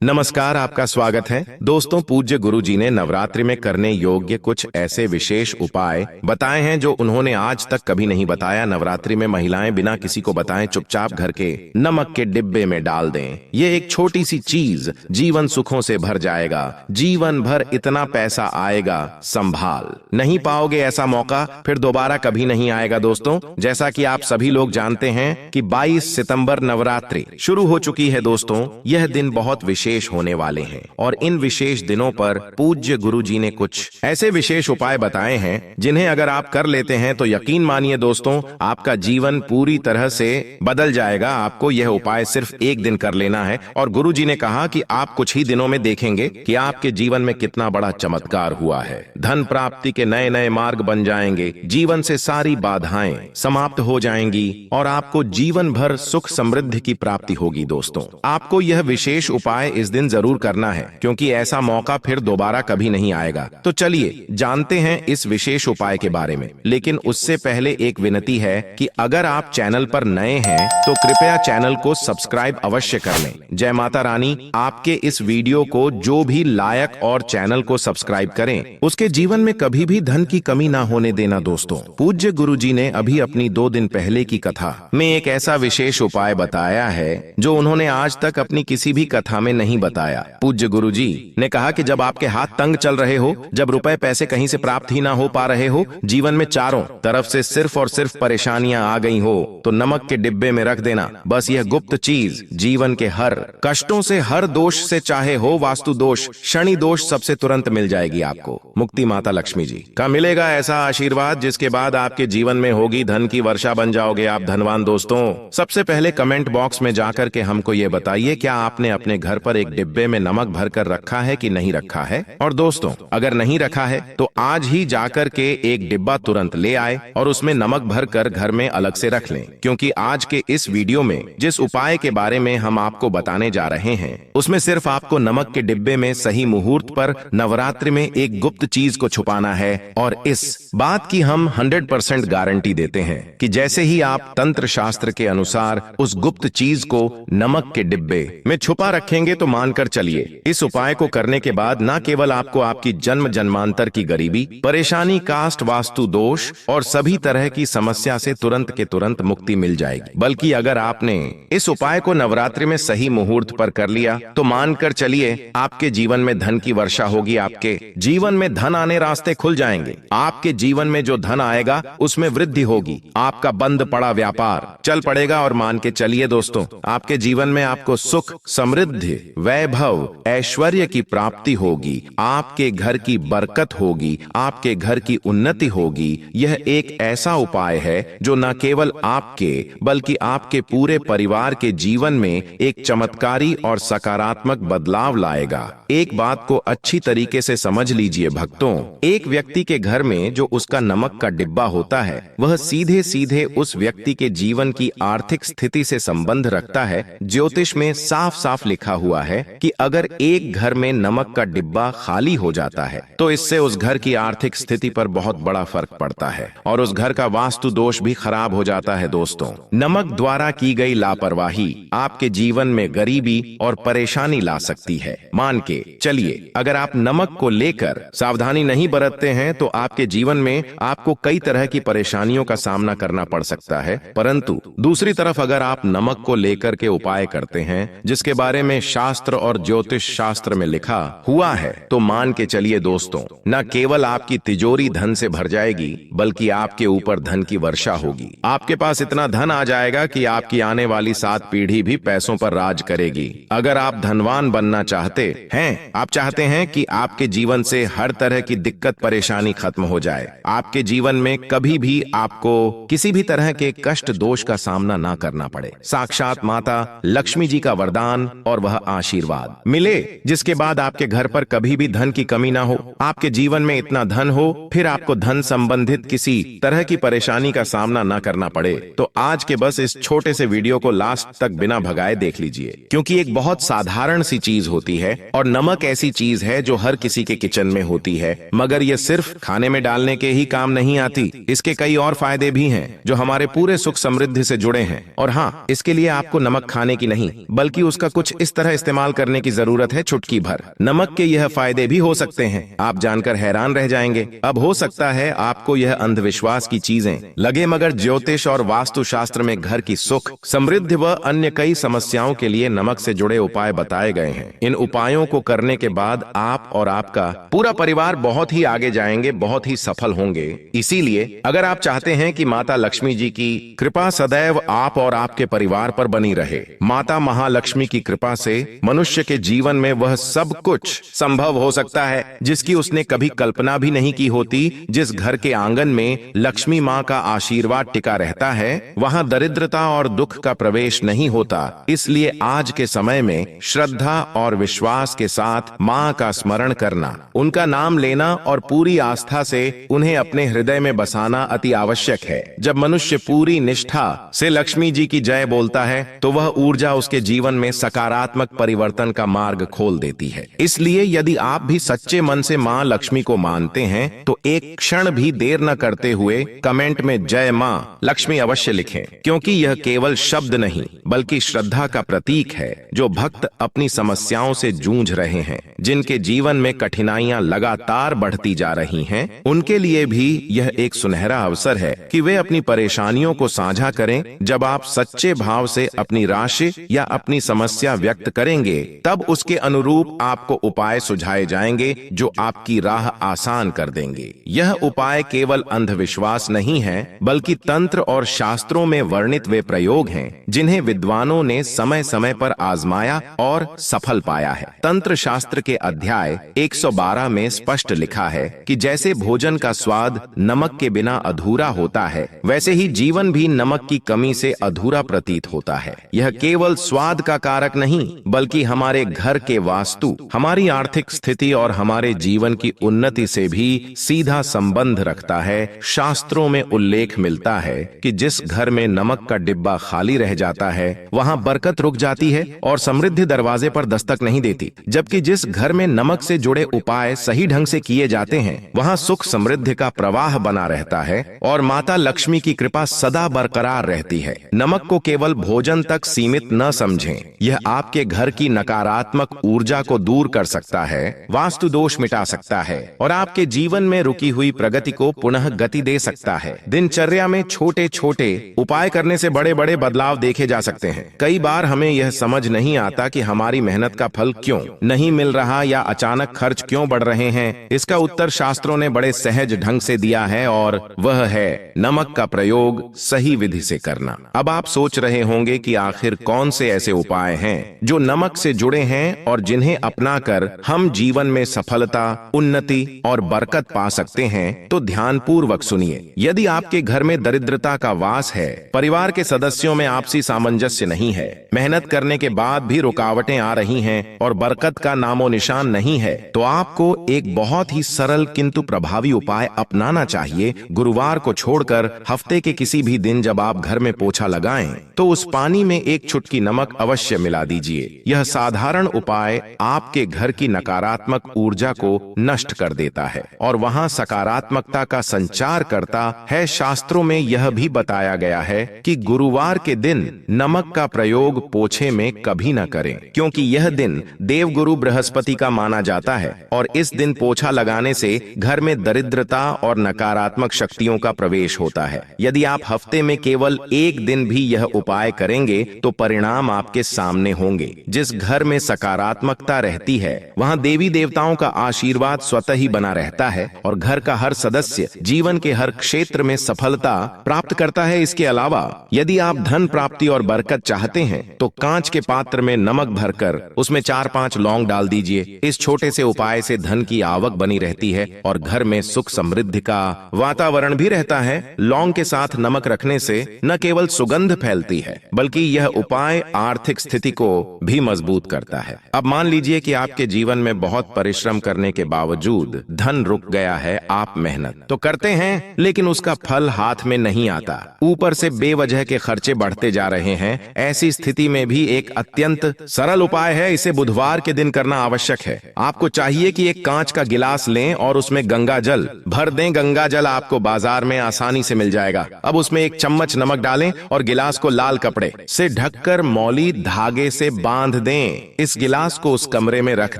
नमस्कार, आपका स्वागत है। दोस्तों, पूज्य गुरु जी ने नवरात्रि में करने योग्य कुछ ऐसे विशेष उपाय बताए हैं जो उन्होंने आज तक कभी नहीं बताया। नवरात्रि में महिलाएं बिना किसी को बताएं चुपचाप घर के नमक के डिब्बे में डाल दें। ये एक छोटी सी चीज जीवन सुखों से भर जाएगा। जीवन भर इतना पैसा आएगा, संभाल नहीं पाओगे। ऐसा मौका फिर दोबारा कभी नहीं आएगा। दोस्तों, जैसा कि आप सभी लोग जानते हैं कि 22 सितंबर नवरात्रि शुरू हो चुकी है। दोस्तों, यह दिन बहुत विशेष होने वाले हैं और इन विशेष दिनों पर पूज्य गुरु जी ने कुछ ऐसे विशेष उपाय बताए हैं जिन्हें अगर आप कर लेते हैं तो यकीन मानिए दोस्तों, आपका जीवन पूरी तरह से बदल जाएगा। आपको यह उपाय सिर्फ एक दिन कर लेना है और गुरु जी ने कहा कि आप कुछ ही दिनों में देखेंगे कि आपके जीवन में कितना बड़ा चमत्कार हुआ है। धन प्राप्ति के नए नए मार्ग बन जाएंगे, जीवन से सारी बाधाएं समाप्त हो जाएंगी और आपको जीवन भर सुख समृद्धि की प्राप्ति होगी। दोस्तों, आपको यह विशेष उपाय इस दिन जरूर करना है क्योंकि ऐसा मौका फिर दोबारा कभी नहीं आएगा। तो चलिए जानते हैं इस विशेष उपाय के बारे में। लेकिन उससे पहले एक विनती है कि अगर आप चैनल पर नए हैं तो कृपया चैनल को सब्सक्राइब अवश्य कर लें। जय माता रानी। आपके इस वीडियो को जो भी लायक और चैनल को सब्सक्राइब करें उसके जीवन में कभी भी धन की कमी ना होने देना। दोस्तों, पूज्य गुरु जी ने अभी अपनी 2 दिन पहले की कथा में एक ऐसा विशेष उपाय बताया है जो उन्होंने आज तक अपनी किसी भी कथा में नहीं बताया। पूज्य गुरु जी ने कहा कि जब आपके हाथ तंग चल रहे हो, जब रुपए पैसे कहीं से प्राप्त ही ना हो पा रहे हो, जीवन में चारों तरफ से सिर्फ और सिर्फ परेशानियां आ गई हो, तो नमक के डिब्बे में रख देना बस यह गुप्त चीज जीवन के हर कष्टों से, हर दोष से, चाहे हो वास्तु दोष, शनि दोष, सबसे तुरंत मिल जाएगी आपको मुक्ति। माता लक्ष्मी जी का मिलेगा ऐसा आशीर्वाद जिसके बाद आपके जीवन में होगी धन की वर्षा, बन जाओगे आप धनवान। दोस्तों, सबसे पहले कमेंट बॉक्स में जाकर के हमको ये बताइए, क्या आपने अपने घर पर एक डिब्बे में नमक भरकर रखा है कि नहीं रखा है? और दोस्तों, अगर नहीं रखा है तो आज ही जाकर के एक डिब्बा तुरंत ले आए और उसमें नमक भरकर घर में अलग से रख लें, क्योंकि आज के इस वीडियो में जिस उपाय के बारे में हम आपको बताने जा रहे हैं उसमें सिर्फ आपको नमक के डिब्बे में सही मुहूर्त पर नवरात्रि में एक गुप्त चीज को छुपाना है। और इस बात की हम 100% गारंटी देते हैं कि जैसे ही आप तंत्र शास्त्र के अनुसार उस गुप्त चीज को नमक के डिब्बे में छुपा रखेंगे तो मानकर चलिए, इस उपाय को करने के बाद न केवल आपको आपकी जन्म जन्मांतर की गरीबी, परेशानी, कास्ट, वास्तु दोष और सभी तरह की समस्या से तुरंत के तुरंत मुक्ति मिल जाएगी, बल्कि अगर आपने इस उपाय को नवरात्रि में सही मुहूर्त पर कर लिया तो मानकर चलिए आपके जीवन में धन की वर्षा होगी। आपके जीवन में धन आने रास्ते खुल जाएंगे। आपके जीवन में जो धन आएगा उसमें वृद्धि होगी। आपका बंद पड़ा व्यापार चल पड़ेगा और मान के चलिए दोस्तों, आपके जीवन में आपको सुख, समृद्धि, वैभव, ऐश्वर्य की प्राप्ति होगी। आपके घर की बरकत होगी, आपके घर की उन्नति होगी। यह एक ऐसा उपाय है जो न केवल आपके बल्कि आपके पूरे परिवार के जीवन में एक चमत्कारी और सकारात्मक बदलाव लाएगा। एक बात को अच्छी तरीके से समझ लीजिए भक्तों, एक व्यक्ति के घर में जो उसका नमक का डिब्बा होता है वह सीधे सीधे उस व्यक्ति के जीवन की आर्थिक स्थिति से संबंध रखता है। ज्योतिष में साफ साफ लिखा हुआ है कि अगर एक घर में नमक का डिब्बा खाली हो जाता है तो इससे उस घर की आर्थिक स्थिति पर बहुत बड़ा फर्क पड़ता है और उस घर का वास्तु दोष भी खराब हो जाता है। दोस्तों, नमक द्वारा की गई लापरवाही आपके जीवन में गरीबी और परेशानी ला सकती है। मान के चलिए, अगर आप नमक को लेकर सावधानी नहीं बरतते हैं तो आपके जीवन में आपको कई तरह की परेशानियों का सामना करना पड़ सकता है। परंतु दूसरी तरफ अगर आप नमक को लेकर के उपाय करते हैं जिसके बारे में शास्त्र और ज्योतिष शास्त्र में लिखा हुआ है तो मान के चलिए दोस्तों, न केवल आपकी तिजोरी धन से भर जाएगी बल्कि आपके ऊपर धन की वर्षा होगी। आपके पास इतना धन आ जाएगा कि आपकी आने वाली 7 पीढ़ी भी पैसों पर राज करेगी। अगर आप धनवान बनना चाहते हैं, आप चाहते हैं कि आपके जीवन से हर तरह की दिक्कत परेशानी खत्म हो जाए, आपके जीवन में कभी भी आपको किसी भी तरह के कष्ट दोष का सामना ना करना पड़े, साक्षात माता लक्ष्मी जी का वरदान और वह आशीर्वाद मिले जिसके बाद आपके घर पर कभी भी धन की कमी ना हो, आपके जीवन में इतना धन हो फिर आपको धन संबंधित किसी तरह की परेशानी का सामना ना करना पड़े। तो आज के बस इस छोटे से वीडियो को लास्ट तक बिना भगाए देख लीजिए, क्योंकि एक बहुत साधारण सी चीज होती है और नमक ऐसी चीज है जो हर किसी के किचन में होती है, मगर ये सिर्फ खाने में डालने के ही काम नहीं आती। इसके कई और फायदे भी हैं जो हमारे पूरे सुख समृद्धि से जुड़े हैं। और हाँ, इसके लिए आपको नमक खाने की नहीं बल्कि उसका कुछ इस तरह इस्तेमाल करने की जरूरत है चुटकी भर। नमक के यह फायदे भी हो सकते हैं, आप जानकर हैरान रह जाएंगे। अब हो सकता है आपको यह अंधविश्वास की चीजें लगे, मगर ज्योतिष और वास्तुशास्त्र में घर की सुख, समृद्धि व अन्य कई समस्याओं के लिए नमक से जुड़े उपाय बताए गए हैं। इन उपायों को करने के बाद आप और आपका पूरा परिवार बहुत ही आगे जाएंगे, बहुत ही सफल होंगे। इसीलिए अगर आप चाहते हैं कि माता लक्ष्मी जी की कृपा सदैव आप और आपके परिवार पर बनी रहे, माता महालक्ष्मी की कृपा से मनुष्य के जीवन में वह सब कुछ संभव हो सकता है जिसकी उसने कभी कल्पना भी नहीं की होती। जिस घर के आंगन में लक्ष्मी माँ का आशीर्वाद टिका रहता है, वहां दरिद्रता और दुख का प्रवेश नहीं होता। इसलिए आज के समय में श्रद्धा और विश्वास के साथ माँ का स्मरण करना, उनका नाम लेना और पूरी आस्था से उन्हें अपने हृदय में बसाना अति आवश्यक है। जब मनुष्य पूरी निष्ठा से लक्ष्मी जी की जय बोलता है तो वह ऊर्जा उसके जीवन में सकारात्मक परिवर्तन का मार्ग खोल देती है। इसलिए यदि आप भी सच्चे मन से मां लक्ष्मी को मानते हैं तो एक क्षण भी देर न करते हुए कमेंट में जय मां लक्ष्मी अवश्य लिखें, क्योंकि यह केवल शब्द नहीं बल्कि श्रद्धा का प्रतीक है। जो भक्त अपनी समस्याओं से जूझ रहे हैं, जिनके जीवन में कठिनाइयां लगातार बढ़ती जा रही हैं, उनके लिए भी यह एक सुनहरा अवसर है कि वे अपनी परेशानियों को साझा करें। जब आप सच्चे भाव से अपनी राशि या अपनी समस्या व्यक्त करेंगे, तब उसके अनुरूप आपको उपाय सुझाए जाएंगे जो आपकी राह आसान कर देंगे। यह उपाय केवल अंधविश्वास नहीं है बल्कि तंत्र और शास्त्रों में वर्णित वे प्रयोग हैं जिन्हें विद्वानों ने समय समय पर आजमाया और सफल पाया है। तंत्र शास्त्र के अध्याय 112 में स्पष्ट लिखा है कि जैसे भोजन का स्वाद नमक के बिना अधूरा होता है, वैसे ही जीवन भी नमक की कमी से अधूरा प्रतीत होता है। यह केवल स्वाद का कारक नहीं बल्कि हमारे घर के वास्तु, हमारी आर्थिक स्थिति और हमारे जीवन की उन्नति से भी सीधा संबंध रखता है। शास्त्रों में उल्लेख मिलता है कि जिस घर में नमक का डिब्बा खाली रह जाता है, वहां बरकत रुक जाती है और समृद्धि दरवाजे पर दस्तक नहीं देती। जबकि जिस घर में नमक से जुड़े उपाय सही ढंग से किए जाते हैं, वहां सुख समृद्धि का प्रवाह बना रहता है और माता लक्ष्मी की कृपा सदा बरकरार रहती है। नमक को केवल भोजन तक सीमित न समझें, यह आपके घर की नकारात्मक ऊर्जा को दूर कर सकता है, वास्तु दोष मिटा सकता है और आपके जीवन में रुकी हुई प्रगति को पुनः गति दे सकता है। दिनचर्या में छोटे छोटे उपाय करने से बड़े बड़े बदलाव देखे जा सकते हैं। कई बार हमें यह समझ नहीं आता कि हमारी मेहनत का फल क्यों नहीं मिल रहा या अचानक खर्च क्यों बढ़ रहे हैं। इसका उत्तर शास्त्रों ने बड़े सहज ढंग से दिया है और वह है नमक का प्रयोग सही विधि से करना। अब आप सोच रहे होंगे कि आखिर कौन से ऐसे उपाय हैं जो नमक से जुड़े हैं और जिन्हें अपनाकर हम जीवन में सफलता, उन्नति और बरकत पा सकते हैं। तो ध्यान पूर्वक सुनिए। यदि आपके घर में दरिद्रता का वास है, परिवार के सदस्यों में आपसी सामंजस्य नहीं है, मेहनत करने के बाद भी रुकावटें आ रही हैं और बरकत का नामो निशान नहीं है, तो आपको एक बहुत ही सरल किंतु प्रभावी उपाय अपनाना चाहिए। गुरुवार को छोड़कर हफ्ते के किसी भी दिन जब आप घर में पोछा लगाएं, तो उस पानी में एक चुटकी नमक अवश्य मिला दीजिए। यह साधारण उपाय आपके घर की नकारात्मक ऊर्जा को नष्ट कर देता है और वहां सकारात्मकता का संचार करता है। शास्त्रों में यह भी बताया गया है कि गुरुवार के दिन नमक का प्रयोग पोछे में कभी न करें, क्योंकि यह दिन देवगुरु बृहस्पति का माना जाता है और इस दिन पोछा लगाने से घर में दरिद्रता और नकारात्मक शक्तियों का प्रवेश होता है। यदि आप हफ्ते में केवल एक दिन भी यह उपाय करेंगे तो परिणाम आपके सामने होंगे। जिस घर में सकारात्मकता रहती है, वहां देवी देवताओं का आशीर्वाद स्वतः ही बना रहता है और घर का हर सदस्य जीवन के हर क्षेत्र में सफलता प्राप्त करता है। इसके अलावा यदि आप धन प्राप्ति और बरकत चाहते हैं तो कांच के पात्र में नमक भरकर उसमें 4-5 लौंग डाल दीजिए। इस छोटे से उपाय से धन की आवक बनी रहती है और घर में सुख समृद्धि का वातावरण भी रहता है। लौंग के साथ नमक रखने से न केवल सुगंध फैलती है बल्कि यह उपाय आर्थिक स्थिति को भी मजबूत करता है। अब मान लीजिए कि आपके जीवन में बहुत परिश्रम करने के बावजूद धन रुक गया है। आप मेहनत तो करते हैं लेकिन उसका फल हाथ में नहीं आता, ऊपर से बेवजह के खर्चे बढ़ते जा रहे हैं। ऐसी स्थिति में भी एक अत्यंत सरल उपाय है, इसे बुधवार के दिन करना आवश्यक है। आपको चाहिए कि एक कांच का गिलास लें और उसमें गंगा जल भर दें। गंगा जल आपको बाजार में आसानी से मिल जाएगा। अब उसमें 1 चम्मच नमक डालें और गिलास को लाल कपड़े से ढककर मौली धागे से बांध बांध दें। इस गिलास को उस कमरे में रख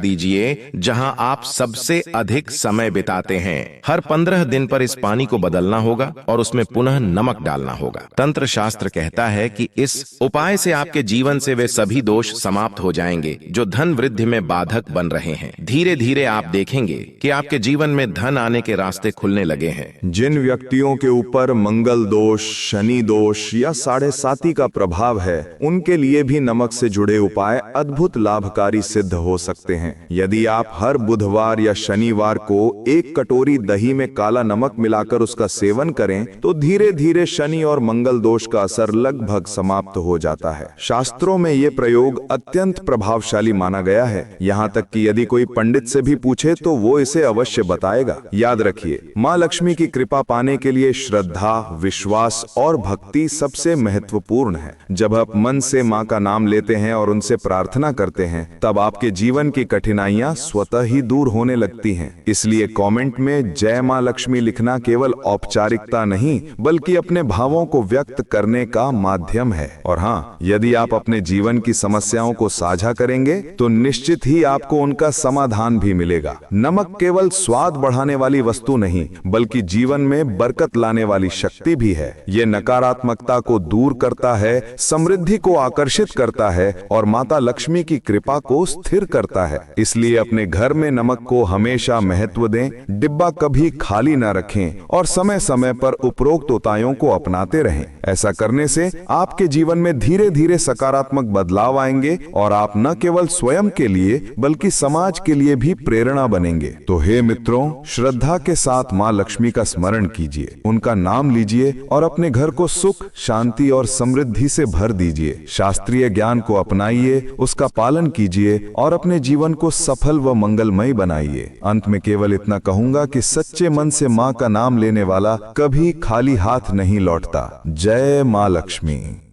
दीजिए जहां आप सबसे अधिक समय बिताते हैं। हर 15 दिन पर इस पानी को बदलना होगा और उसमें पुनः नमक डालना होगा। तंत्र शास्त्र कहता है कि इस उपाय से आपके जीवन से वे सभी दोष समाप्त हो जाएंगे जो धन वृद्धि में बाधक बन रहे हैं। धीरे धीरे आप देखेंगे कि आपके जीवन में धन आने के रास्ते खुलने लगे हैं। जिन व्यक्तियों के ऊपर मंगल दोष, शनि दोष या 7.5 का प्रभाव है, उनके लिए भी नमक से जुड़े उपाय अद्भुत लाभकारी सिद्ध हो सकते हैं। यदि आप हर बुधवार या शनिवार को 1 कटोरी दही में काला नमक मिलाकर उसका सेवन करें तो धीरे धीरे शनि और मंगल दोष का असर लगभग समाप्त हो जाता है। शास्त्रों में ये प्रयोग अत्यंत प्रभावशाली माना गया है, यहाँ तक कि यदि कोई पंडित से भी पूछे तो वो इसे अवश्य बताएगा। याद रखिए, माँ लक्ष्मी की कृपा पाने के लिए श्रद्धा, विश्वास और भक्ति सबसे महत्वपूर्ण है। जब आप मन से माँ का नाम लेते हैं और उनसे प्रार्थना करते हैं, तब आपके जीवन की कठिनाइयां स्वतः ही दूर होने लगती हैं। इसलिए कमेंट में जय माँ लक्ष्मी लिखना केवल औपचारिकता नहीं, बल्कि अपने भावों को व्यक्त करने का माध्यम है। और हाँ, यदि आप अपने जीवन की समस्याओं को साझा करेंगे तो निश्चित ही आपको उनका समाधान भी मिलेगा। नमक केवल स्वाद बढ़ाने वाली वस्तु नहीं, बल्कि जीवन में बरकत लाने वाली शक्ति भी है। ये नकारात्मकता को दूर करता है, समृद्धि को आकर्षित करता है और माता लक्ष्मी की कृपा को स्थिर करता है। इसलिए अपने घर में नमक को हमेशा महत्व दें, डिब्बा कभी खाली न रखें और समय समय पर उपरोक्त उपायों को अपनाते रहें। ऐसा करने से आपके जीवन में धीरे धीरे सकारात्मक बदलाव आएंगे और आप न केवल स्वयं के लिए बल्कि समाज के लिए भी प्रेरणा बनेंगे। तो हे मित्रों, श्रद्धा के साथ माँ लक्ष्मी का स्मरण कीजिए, उनका नाम लीजिए और अपने घर को सुख, शांति और समृद्धि से भर दीजिए। शास्त्रीय ज्ञान को अपनाइए, उसका पालन कीजिए और अपने जीवन को सफल व मंगलमय बनाइए। अंत में केवल इतना कहूंगा कि सच्चे मन से माँ का नाम लेने वाला कभी खाली हाथ नहीं लौटता। जय माँ लक्ष्मी।